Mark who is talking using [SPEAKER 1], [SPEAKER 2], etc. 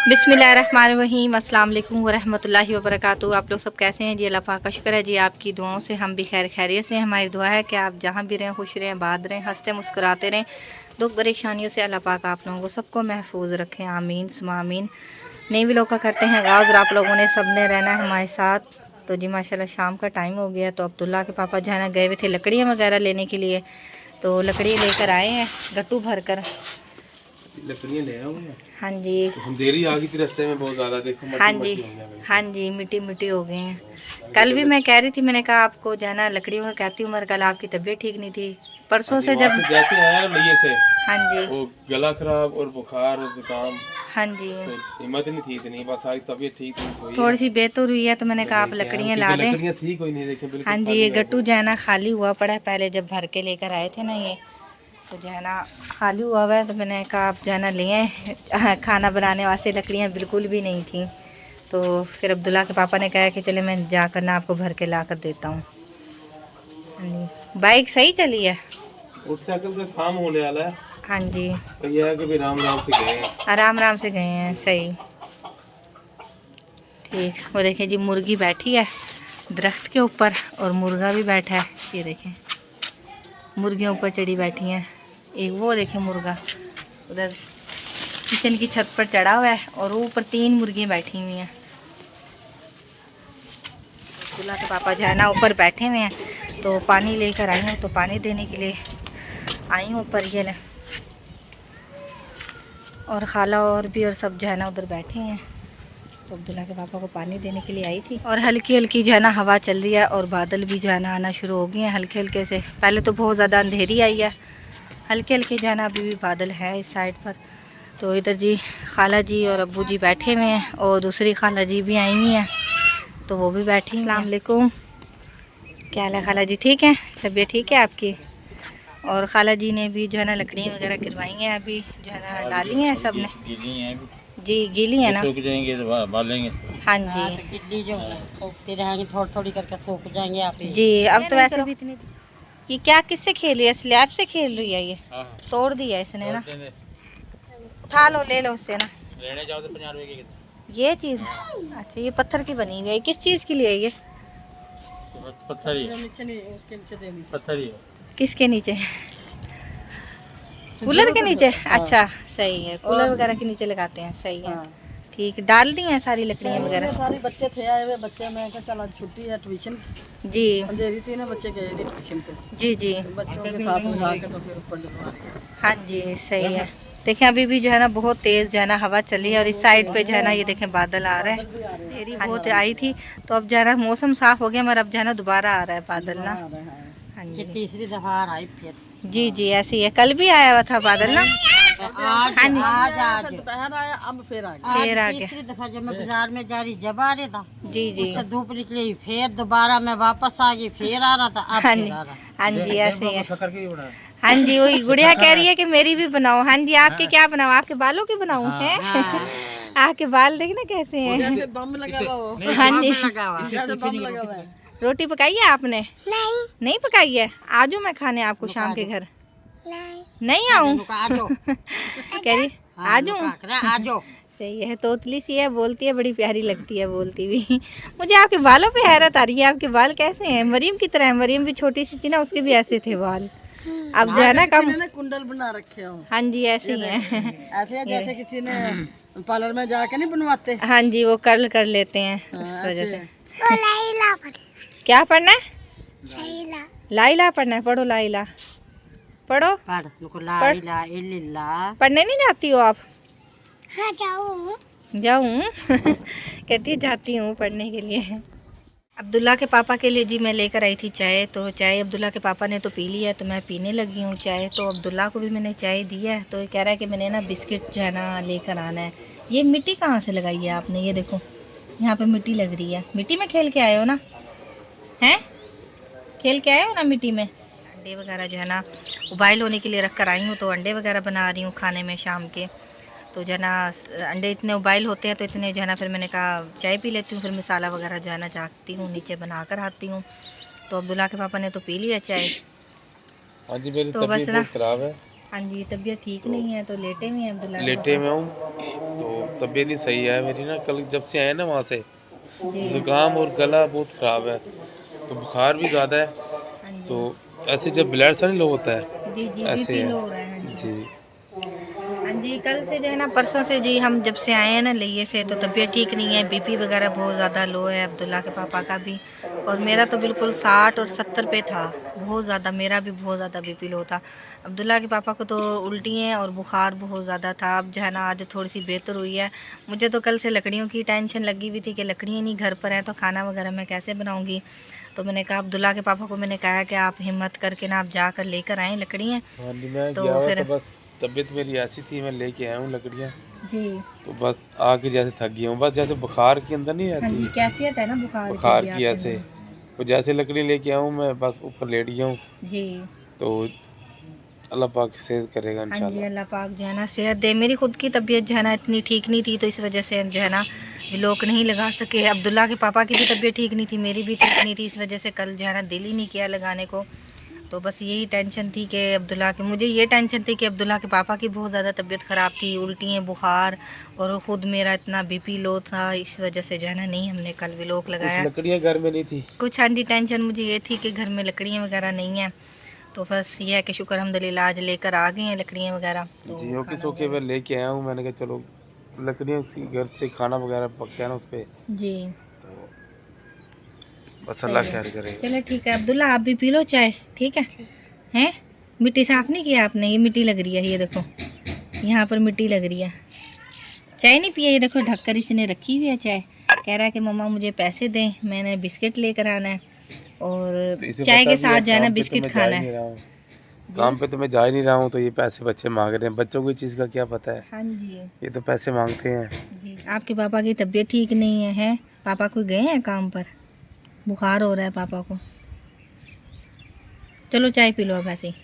[SPEAKER 1] बिस्मिल्लाहिर्रहमानिर्रहीम, अस्सलाम वालेकुम वरहमतुल्लाहि वबरकातुहू। आप लोग सब कैसे हैं जी? अल्लाह पाक का शुक्र है जी, आपकी दुआओं से हम भी खैर खैरियत से हैं। हमारी दुआ है कि आप जहाँ भी रहें खुश रहें, आबाद रहें, हंसते मुस्कुराते रहें। दुख परेशानियों से अल्लाह पाक आप लोगों को सबको महफूज रखें, आमीन सुमा आमीन। नई भी लोग का करते हैं आगाज़ और आप लोगों ने सब ने रहना है हमारे साथ। तो जी माशाल्लाह शाम का टाइम हो गया, तो अब्दुल्ला के पापा जो है ना गए हुए थे लकड़ियाँ वगैरह लेने के लिए, तो लकड़ी लेकर आए हैं गट्टू भर कर।
[SPEAKER 2] लकड़ियाँ ले आऊंगा।
[SPEAKER 1] हाँ जी,
[SPEAKER 2] तो अंधेरी आ गई थी रस्ते में बहुत ज़्यादा, देखो
[SPEAKER 1] हाँ
[SPEAKER 2] मट्टी
[SPEAKER 1] जी,
[SPEAKER 2] मट्टी हो गया बिल्कुल।
[SPEAKER 1] हाँ जी, मिट्टी मिट्टी हो गई हैं। कल भी मैं कह रही थी, मैंने कहा आपको जो है ना लकड़ियों का कहती हूँ, मगर कल आपकी तबीयत ठीक नहीं थी। परसों से जब
[SPEAKER 2] जैसे आया ना भैया से,
[SPEAKER 1] हाँ जी,
[SPEAKER 2] वो गला खराब और बुखार और जुकाम,
[SPEAKER 1] हाँ जी,
[SPEAKER 2] तो हिम्मत नहीं थी इतनी, बस आज तबीयत ठीक नहीं सोई
[SPEAKER 1] थोड़ी
[SPEAKER 2] है।
[SPEAKER 1] सी बेहतर हुई है, तो मैंने
[SPEAKER 2] तो
[SPEAKER 1] कहा आप
[SPEAKER 2] लेके आया हूँ,
[SPEAKER 1] लकड़ियाँ ला
[SPEAKER 2] क्योंकि
[SPEAKER 1] दें।
[SPEAKER 2] लकड़ियाँ थी कोई नहीं, देखे
[SPEAKER 1] हाँ
[SPEAKER 2] बिल्कुल
[SPEAKER 1] जी,
[SPEAKER 2] खाली
[SPEAKER 1] ये
[SPEAKER 2] हुआ
[SPEAKER 1] गट्टू जो है ना खाली हुआ पड़ा है, पहले जब भर के लेकर आए थे ना ये, तो जो है ना खाली हुआ हुआ है। तो मैंने कहा आप जो है ना लिए खाना बनाने वास्ते लकड़ियाँ बिल्कुल भी नहीं थी। तो फिर अब्दुल्ला के पापा ने कहा कि चले मैं जाकर ना आपको भर के ला कर देता हूँ। बाइक सही चली है?
[SPEAKER 2] मोटरसाइकिल का काम होने वाला है।
[SPEAKER 1] हाँ जी,
[SPEAKER 2] तो यह है कि भी राम राम से गए हैं।
[SPEAKER 1] आराम आराम से गए हैं, सही ठीक। वो देखें जी मुर्गी बैठी है दरख्त के ऊपर और मुर्गा भी बैठा है। ये देखें मुर्गियाँ ऊपर चढ़ी बैठी हैं। एक वो देखें मुर्गा उधर किचन की छत पर चढ़ा हुआ है और वो ऊपर 3 मुर्गियाँ बैठी हुई हैं। दूल्हा के पापा जो है ना ऊपर बैठे हुए हैं, तो पानी लेकर आई हूँ, तो पानी देने के लिए आई हूँ ऊपर। ये ले और खाला और भी और सब जो है ना उधर बैठे हैं, तो अब्दुल्ला के पापा को पानी देने के लिए आई थी। और हल्की हल्की जो है ना हवा चल रही है और बादल भी जो है ना आना शुरू हो गए हैं हल्के हल्के से। पहले तो बहुत ज़्यादा अंधेरी आई है, हल्के हल्के जो है ना अभी भी बादल है इस साइड पर। तो इधर जी खाला जी और अब्बू जी बैठे हुए हैं और दूसरी खाला जी भी आई हुई हैं, तो वो भी बैठी। अस्सलाम वालेकुम, क्या हाल है खाला जी? ठीक है, तबीयत ठीक है आपकी? और खाला जी ने भी जो है ना लकड़ियाँ वगैरह गिरवाई हैं, अभी जो है ना डाली हैं सब ने। जी गीली है ना,
[SPEAKER 2] सूख जाएंगे तो बालेंगे।
[SPEAKER 1] हाँ जी,
[SPEAKER 3] गिल्ली जो सूखती रहेंगी थोड़ी थोड़ी करके सूख जाएंगे आप ही।
[SPEAKER 1] जी अब तो वैसे भी इतनी। ये क्या किससे खेल रही है? स्लैब से खेल रही है ये? तोड़ दिया इसने ना, उठा लो ले लो उससे ना।
[SPEAKER 2] लेने जाओ तो 50 रुपए की।
[SPEAKER 1] ये चीज़ अच्छा, ये पत्थर की बनी हुई है, किस चीज़ के लिए है ये?
[SPEAKER 2] पत्थर ही
[SPEAKER 3] नीचे नहीं उसके नीचे देनी।
[SPEAKER 2] पत्थर ही
[SPEAKER 1] किसके नीचे? कूलर के नीचे? अच्छा सही है, कूलर वगैरह के नीचे लगाते हैं, सही है ठीक। डाल दी हैं सारी लकड़ियाँ वगैरह?
[SPEAKER 3] सारे बच्चे थे आए हुए, बच्चे में क्या चला छुट्टी है ट्यूशन
[SPEAKER 1] जी
[SPEAKER 3] अंधेरी थी ना, बच्चे गए थे ट्यूशन पे,
[SPEAKER 1] जी जी,
[SPEAKER 3] बच्चों के साथ मिला के तो फिर ऊपर डलवा।
[SPEAKER 1] हाँ जी सही है। देखें अभी भी जो है ना बहुत तेज़ जो है ना हवा चली है और इस साइड पे जो है ना ये देखें बादल आ रहा है। तेरी बहुत आई थी, तो अब जो है ना मौसम साफ़ हो गया, मगर अब जो है ना दोबारा आ रहा है बादल ना। हाँ
[SPEAKER 3] ये
[SPEAKER 1] जी
[SPEAKER 3] तीसरी दफा आई फिर।
[SPEAKER 1] जी जी ऐसे ही है, कल भी आया हुआ था बादल ना।
[SPEAKER 3] आज
[SPEAKER 1] हाँ जी,
[SPEAKER 3] आज दोपहर आया, अब फिर आ गया।
[SPEAKER 1] फिर आ गया।
[SPEAKER 3] तीसरी दफा जब मैं बाजार में जा रही जब आ रहा था,
[SPEAKER 1] जी जी,
[SPEAKER 3] उससे धूप निकली, फिर दोबारा मैं वापस आ गई, फिर आ रहा था, अब
[SPEAKER 1] हाँ
[SPEAKER 3] फिर
[SPEAKER 1] जी,
[SPEAKER 3] आ रहा।
[SPEAKER 1] हाँ जी ऐसे ही है। हाँ जी वही गुड़िया कह रही है कि मेरी भी बनाओ। हाँ जी आपके क्या बनाओ? आपके बालों के बनाऊं हैं? आपके बाल देखना कैसे हैं।
[SPEAKER 3] जैसे बम लगा हुआ हो।
[SPEAKER 1] हाँ जी,
[SPEAKER 3] जैसे बम लगा हुआ है।
[SPEAKER 1] रोटी पकाई है आपने? नहीं पकाई है? आजू मैं खाने आपको शाम के घर। नहीं आऊँ? कह रही आजू?
[SPEAKER 3] आजो।
[SPEAKER 1] सही है, तोतली सी है, बोलती है, बड़ी प्यारी लगती है बोलती भी। मुझे आपके बालों पे हैरत आ रही है, आपके बाल कैसे हैं? मरियम की तरह है, मरियम भी छोटी सी थी ना, उसके भी ऐसे थे बाल। अब जो है ना कम।
[SPEAKER 3] कुंडल बना रखे हो।
[SPEAKER 1] हाँ जी ऐसे ही हैं।
[SPEAKER 3] ऐसे है जैसे किसी ने पार्लर में जाके नहीं बनवाते।
[SPEAKER 1] हाँ जी वो कर्ल कर लेते हैं इस वजह से। क्या पढ़ना है? लाइला पढ़ना है, पढ़ो लाइला पढ़ो। पढ़ने नहीं जाती हो आप? हाँ जाऊँ कहती है जाती हूँ पढ़ने के लिए। अब्दुल्ला के पापा के लिए जी मैं लेकर आई थी चाय, तो चाय अब्दुल्ला के पापा ने तो पी ली है, तो मैं पीने लगी हूँ चाय। तो अब्दुल्ला को भी मैंने चाय दी है, तो ये कह रहा है कि मैंने ना बिस्किट जो है ना लेकर आना है। ये मिट्टी कहाँ से लगाई है आपने? ये देखो यहाँ पे मिट्टी लग रही है, मिट्टी में खेल के आए हो ना? हैं खेल के आए हो ना मिट्टी में? अंडे वगैरह जो है ना उबाइल होने के लिए रख कर आई हूँ, तो अंडे वगैरह बना रही हूँ खाने में शाम के। तो जो है ना अंडे इतने उबाइल होते हैं, तो इतने जो है ना फिर मैंने कहा चाय पी लेती हूँ, फिर मसाला वगैरह जो है ना झाँकती हूँ, नीचे बना कर आती हूँ। तो अब्दुल्ला के पापा ने तो पी लिया चाय।
[SPEAKER 2] हाँ जी मेरी
[SPEAKER 1] तो
[SPEAKER 2] तबीयत बहुत खराब है।
[SPEAKER 1] हाँ जी, तबीयत ठीक नहीं है तो लेटे हुए हैं अब्दुल्ला के
[SPEAKER 4] लेटे
[SPEAKER 1] पापा।
[SPEAKER 4] में हूँ। तो तबीयत नहीं सही है मेरी ना, कल जब से आए ना वहाँ से
[SPEAKER 1] जी
[SPEAKER 4] ज़ुकाम और गला बहुत ख़राब है, तो बुखार भी ज़्यादा है।
[SPEAKER 1] हाँ जी।
[SPEAKER 4] तो ऐसे जब ब्लड सा नहीं लो होता है,
[SPEAKER 1] जी जी,
[SPEAKER 4] ऐसे
[SPEAKER 1] बीपी
[SPEAKER 4] है
[SPEAKER 1] लो हो रहा है। हाँ जी।
[SPEAKER 4] जी।
[SPEAKER 1] हाँ जी, कल से जो है ना, परसों से जी हम जब से आए हैं ना लिए से, तो तबीयत ठीक नहीं है, बीपी वगैरह बहुत ज़्यादा लो है अब्दुल्ला के पापा का भी, और मेरा तो बिल्कुल 60 और 70 पे था, बहुत ज़्यादा, मेरा भी बहुत ज़्यादा बीपी लो था। अब्दुल्ला के पापा को तो उल्टी हैं और बुखार बहुत ज़्यादा था। अब जो है ना आज थोड़ी सी बेहतर हुई है। मुझे तो कल से लकड़ियों की टेंशन लगी हुई थी कि लकड़ियाँ नहीं घर पर हैं तो खाना वगैरह मैं कैसे बनाऊँगी। तो मैंने कहा अब्दुल्ला के पापा को, मैंने कहा कि आप हिम्मत करके ना आप जाकर लेकर आएँ लकड़ियाँ।
[SPEAKER 4] हाँ जी, मैं गया
[SPEAKER 1] तो
[SPEAKER 4] हुआ
[SPEAKER 1] फिर
[SPEAKER 4] तो बस तबीयत मेरी ऐसी थी, मैं लेके आया हूँ लकड़ियाँ।
[SPEAKER 1] जी
[SPEAKER 4] तो बस आके जैसे थक गया हूँ, बस जैसे बुखार के अंदर नहीं
[SPEAKER 1] हाँ जी,
[SPEAKER 4] रहती,
[SPEAKER 1] कैफियत है ना बुखार की
[SPEAKER 4] बुखार
[SPEAKER 1] भी
[SPEAKER 4] की
[SPEAKER 1] आपके
[SPEAKER 4] ऐसे।
[SPEAKER 1] अंदर।
[SPEAKER 4] तो जैसे लकड़ी लेके आया हूँ मैं, बस ऊपर लेट गया हूँ।
[SPEAKER 1] जी
[SPEAKER 4] तो अल्लाह पाक सेहत करेगा
[SPEAKER 1] हाँ जी,
[SPEAKER 4] इंशाल्लाह।
[SPEAKER 1] अल्लाह पाक जो है ना सेहत दे। मेरी खुद की तबीयत जो है ना इतनी ठीक नहीं थी, तो इस वजह से जो है ना व्लॉग नहीं लगा सके। अब्दुल्ला के पापा की भी तबीयत ठीक नहीं थी, मेरी भी ठीक नहीं थी, इस वजह से कल जो है ना दिल ही नहीं किया लगाने को। तो बस यही टेंशन थी कि अब्दुल्ला की, मुझे ये टेंशन थी कि अब्दुल्ला के पापा की बहुत ज़्यादा तबीयत ख़राब थी, उल्टियाँ, बुखार, और ख़ुद मेरा इतना बीपी लो था, इस वजह से जो है ना नहीं हमने कल व्लॉग
[SPEAKER 4] कुछ
[SPEAKER 1] लगाया।
[SPEAKER 4] लकड़ियाँ घर में नहीं थी।
[SPEAKER 1] कुछ हाँ जी, टेंशन मुझे ये थी कि घर में लकड़ियाँ वगैरह नहीं हैं, तो बस ये है कि शुक्र अल्हम्दुलिल्लाह आज लेकर आ गए हैं लकड़ियाँ वगैरह, तो
[SPEAKER 4] जी, ओके
[SPEAKER 1] खाना
[SPEAKER 4] सोके मैं
[SPEAKER 1] वगैरह।
[SPEAKER 4] लेके आया हूँ। मैंने कहा चलो लकड़ियों से घर से खाना वगैरह पकता है ना उस पे,
[SPEAKER 1] जी
[SPEAKER 4] तो बस अल्लाह
[SPEAKER 1] सही है।
[SPEAKER 4] खैर करे।
[SPEAKER 1] चलो ठीक है अब्दुल्ला, आप भी पी लो चाय, ठीक है? हैं? मिट्टी साफ़ नहीं किया आपने? ये मिट्टी लग रही है, ये देखो यहाँ पर मिट्टी लग रही है। चाय नहीं पिया? ये देखो ढककर इसने रखी हुई है चाय। कह रहा है कि मम्मा मुझे पैसे दें, मैंने बिस्किट लेकर आना है, और
[SPEAKER 4] तो इसे
[SPEAKER 1] चाय
[SPEAKER 4] पता
[SPEAKER 1] के
[SPEAKER 4] भी है
[SPEAKER 1] साथ जो है ना
[SPEAKER 4] काम पे तो
[SPEAKER 1] बिस्किट
[SPEAKER 4] मैं जा
[SPEAKER 1] खाना
[SPEAKER 4] ही
[SPEAKER 1] है।
[SPEAKER 4] नहीं रहा हूँ,
[SPEAKER 1] जी
[SPEAKER 4] काम पे तो मैं जा ही नहीं रहा हूँ, तो ये पैसे बच्चे मांग रहे हैं। बच्चों को इस चीज़ का क्या पता है,
[SPEAKER 1] हाँ जी।
[SPEAKER 4] ये तो पैसे मांगते हैं।
[SPEAKER 1] जी आपके पापा की तबीयत ठीक नहीं है, हैं? पापा कोई गए हैं काम पर? बुखार हो रहा है पापा को। चलो चाय पी लो अब ऐसे ही।